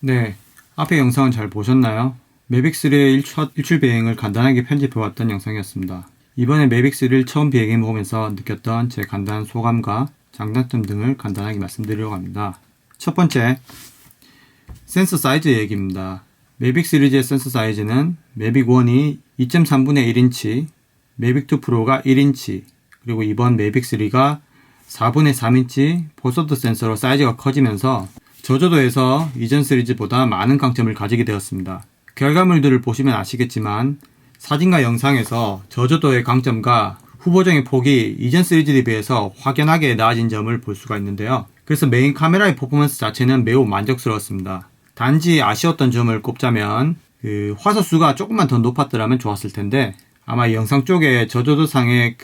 네, 앞의 영상은 잘 보셨나요? 매빅3의 첫 일출 비행을 간단하게 편집해왔던 영상이었습니다. 이번에 매빅3를 처음 비행해보면서 느꼈던 제 간단한 소감과 장단점 등을 간단하게 말씀드리려고 합니다. 첫 번째, 센서 사이즈 얘기입니다. 매빅 시리즈의 센서 사이즈는 매빅1이 2.3분의 1인치, 매빅2 프로가 1인치, 그리고 이번 매빅3가 4분의 3인치 포서드 센서로 사이즈가 커지면서 저조도에서 이전 시리즈보다 많은 강점을 가지게 되었습니다. 결과물들을 보시면 아시겠지만 사진과 영상에서 저조도의 강점과 후보정의 폭이 이전 시리즈에 비해서 확연하게 나아진 점을 볼 수가 있는데요. 그래서 메인 카메라의 퍼포먼스 자체는 매우 만족스러웠습니다. 단지 아쉬웠던 점을 꼽자면 화소수가 조금만 더 높았더라면 좋았을 텐데 아마 영상 쪽에 저조도상의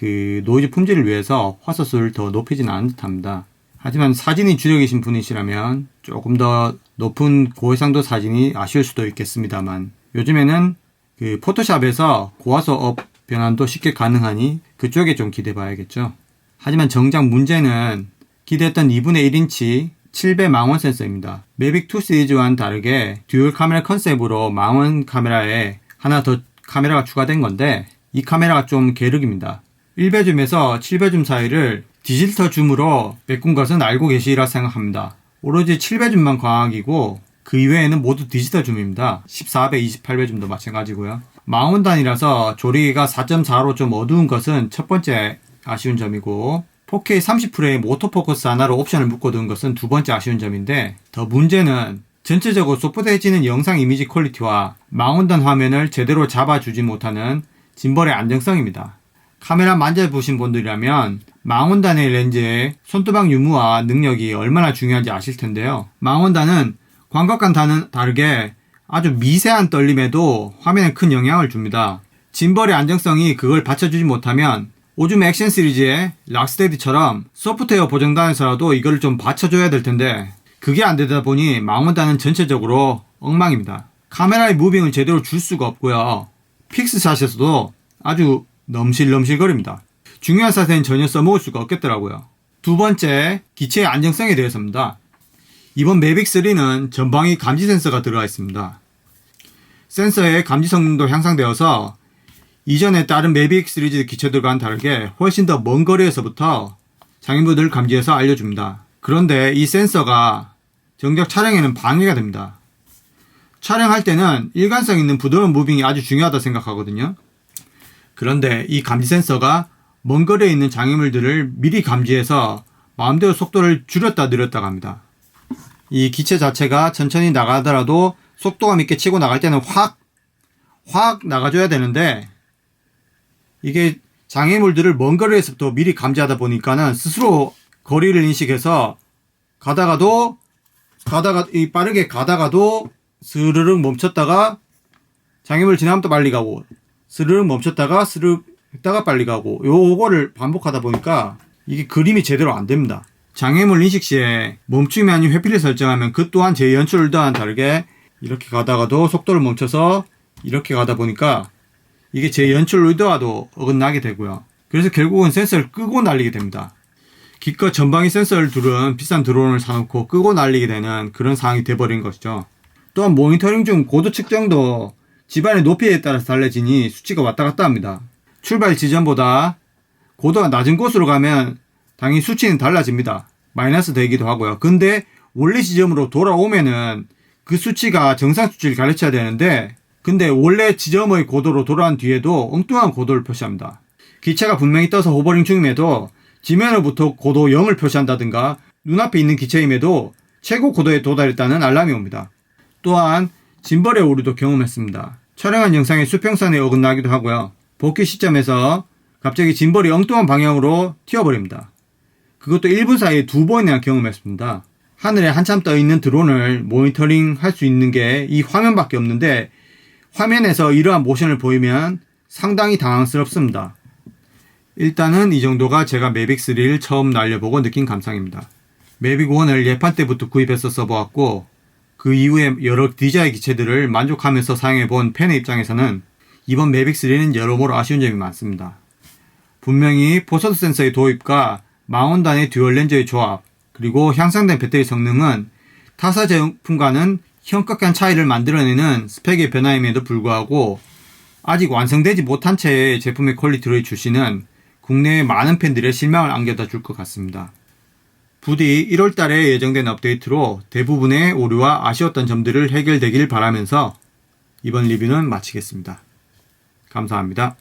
노이즈 품질을 위해서 화소수를 더 높이진 않은 듯합니다. 하지만 사진이 주력이신 분이시라면 조금 더 높은 고해상도 사진이 아쉬울 수도 있겠습니다만 요즘에는 포토샵에서 고화소 업 변환도 쉽게 가능하니 그쪽에 좀 기대봐야겠죠. 하지만 정작 문제는 기대했던 2분의 1인치 7배 망원 센서입니다. 매빅2 시리즈와는 다르게 듀얼 카메라 컨셉으로 망원 카메라에 하나 더 카메라가 추가된 건데 이 카메라가 좀 계륵입니다. 1배 줌에서 7배 줌 사이를 디지털 줌으로 메꾼 것은 알고 계시리라 생각합니다. 오로지 7배 줌만 광학이고 그 이외에는 모두 디지털 줌입니다. 14배, 28배 줌도 마찬가지고요. 망원단이라서 조리개가 4.4로 좀 어두운 것은 첫 번째 아쉬운 점이고 4K 30프레임 오토포커스 하나로 옵션을 묶어둔 것은 두 번째 아쉬운 점인데 더 문제는 전체적으로 소프트해지는 영상 이미지 퀄리티와 망원단 화면을 제대로 잡아주지 못하는 짐벌의 안정성입니다. 카메라 만져보신 분들이라면 망원단의 렌즈의 손두방 유무와 능력이 얼마나 중요한지 아실 텐데요. 망원단은 광각과는 다르게 아주 미세한 떨림에도 화면에 큰 영향을 줍니다. 짐벌의 안정성이 그걸 받쳐주지 못하면 오즘 액션 시리즈의 락스테디처럼 소프트웨어 보정단에서라도 이걸 좀 받쳐줘야 될 텐데 그게 안 되다 보니 망원단은 전체적으로 엉망입니다. 카메라의 무빙을 제대로 줄 수가 없고요. 픽스샷에서도 아주 넘실넘실거립니다. 중요한 샷에는 전혀 써먹을 수가 없겠더라고요. 두 번째, 기체의 안정성에 대해서입니다. 이번 매빅3는 전방위 감지 센서가 들어가 있습니다. 센서의 감지 성능도 향상되어서 이전에 다른 매빅 시리즈 기체들과는 다르게 훨씬 더 먼 거리에서부터 장애물들을 감지해서 알려줍니다. 그런데 이 센서가 정작 촬영에는 방해가 됩니다. 촬영할 때는 일관성 있는 부드러운 무빙이 아주 중요하다 생각하거든요. 그런데 이 감지 센서가 먼 거리에 있는 장애물들을 미리 감지해서 마음대로 속도를 줄였다 늘렸다 합니다. 이 기체 자체가 천천히 나가더라도 속도감 있게 치고 나갈 때는 확 나가줘야 되는데 이게 장애물들을 먼 거리에서부터 미리 감지하다 보니까는 스스로 거리를 인식해서 빠르게 가다가도 스르륵 멈췄다가 장애물 지나면 또 빨리 가고 스르륵 멈췄다가 스르륵 했다가 빨리 가고 요거를 반복하다 보니까 이게 그림이 제대로 안 됩니다. 장애물 인식 시에 멈춤이 아닌 회피를 설정하면 그 또한 제 연출과는 다르게 이렇게 가다가도 속도를 멈춰서 이렇게 가다 보니까 이게 제 연출 의도와도 어긋나게 되고요. 그래서 결국은 센서를 끄고 날리게 됩니다. 기껏 전방위 센서를 두른 비싼 드론을 사놓고 끄고 날리게 되는 그런 상황이 돼버린 것이죠. 또한 모니터링 중 고도 측정도 집안의 높이에 따라서 달라지니 수치가 왔다 갔다 합니다. 출발 지점보다 고도가 낮은 곳으로 가면 당연히 수치는 달라집니다. 마이너스 되기도 하고요. 근데 원래 지점으로 돌아오면은 그 수치가 정상 수치를 가르쳐야 되는데 근데 원래 지점의 고도로 돌아온 뒤에도 엉뚱한 고도를 표시합니다. 기체가 분명히 떠서 호버링 중임에도 지면으로부터 고도 0을 표시한다든가 눈앞에 있는 기체임에도 최고 고도에 도달했다는 알람이 옵니다. 또한 짐벌의 오류도 경험했습니다. 촬영한 영상의 수평선에 어긋나기도 하고요. 복귀 시점에서 갑자기 짐벌이 엉뚱한 방향으로 튀어버립니다. 그것도 1분 사이에 2번이나 경험했습니다. 하늘에 한참 떠있는 드론을 모니터링 할 수 있는 게 이 화면밖에 없는데 화면에서 이러한 모션을 보이면 상당히 당황스럽습니다. 일단은 이 정도가 제가 매빅3를 처음 날려보고 느낀 감상입니다. 매빅1을 예판 때부터 구입해서 써보았고 그 이후에 여러 DJI 기체들을 만족하면서 사용해본 팬의 입장에서는 이번 매빅3는 여러모로 아쉬운 점이 많습니다. 분명히 포서드 센서의 도입과 망원단의 듀얼 렌즈의 조합 그리고 향상된 배터리 성능은 타사 제품과는 현격한 차이를 만들어내는 스펙의 변화임에도 불구하고 아직 완성되지 못한 채의 제품의 퀄리티로의 출시는 국내의 많은 팬들의 실망을 안겨다 줄 것 같습니다. 부디 1월달에 예정된 업데이트로 대부분의 오류와 아쉬웠던 점들을 해결되길 바라면서 이번 리뷰는 마치겠습니다. 감사합니다.